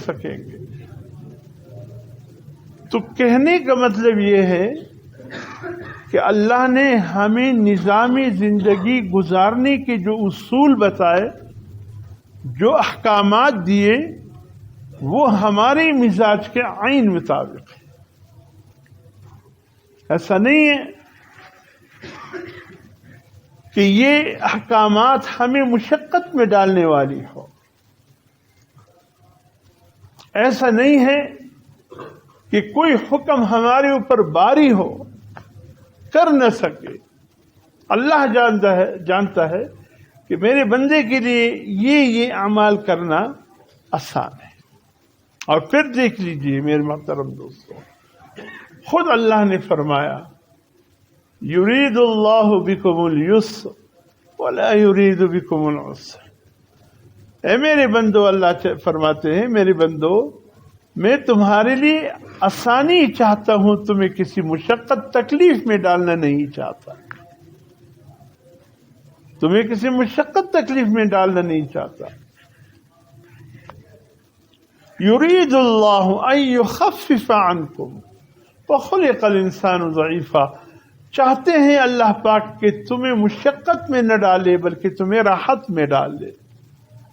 سکیں گے۔ تو کہنے کا مطلب یہ ہے کہ اللہ نے ہمیں نظامی زندگی گزارنے کے جو اصول بتائے، جو احکامات دیے، وہ ہمارے مزاج کے عین مطابق ہے۔ ایسا نہیں ہے کہ یہ احکامات ہمیں مشقت میں ڈالنے والی ہو، ایسا نہیں ہے کہ کوئی حکم ہمارے اوپر باری ہو کر نہ سکے۔ اللہ جانتا ہے کہ میرے بندے کے لیے یہ اعمال کرنا آسان ہے۔ اور پھر دیکھ لیجئے میرے محترم دوستو، خود اللہ نے فرمایا یرید اللہ بکم اليسر ولا یرید بکم العسر۔ اے میرے بندو، اللہ فرماتے ہیں میرے بندو، میں تمہارے لیے آسانی چاہتا ہوں، تمہیں کسی مشقت تکلیف میں ڈالنا نہیں چاہتا، تمہیں کسی مشقت تکلیف میں ڈالنا نہیں چاہتا۔ یرید اللہ ان یخفف عنکم وخلق الانسان ضعیفا۔ چاہتے ہیں اللہ پاک کہ تمہیں مشقت میں نہ ڈالے بلکہ تمہیں راحت میں ڈال دے،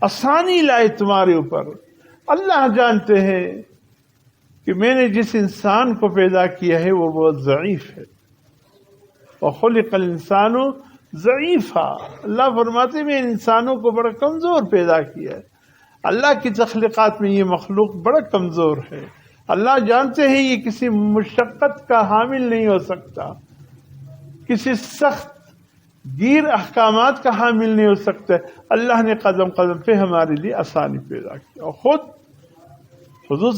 آسانی لائے تمہارے اوپر۔ اللہ جانتے ہیں کہ میں نے جس انسان کو پیدا کیا ہے وہ بہت ضعیف ہے۔ وخلق الانسان ضعیفا، اللہ فرماتے ہیں میں انسانوں کو بڑا کمزور پیدا کیا ہے۔ اللہ کی تخلیقات میں یہ مخلوق بڑا کمزور ہے۔ اللہ جانتے ہیں یہ کسی مشقت کا حامل نہیں ہو سکتا، کسی سخت گیر احکامات کا حامل نہیں ہو سکتا۔ اللہ نے قدم قدم پہ ہمارے لیے آسانی پیدا کی، اور خود حضور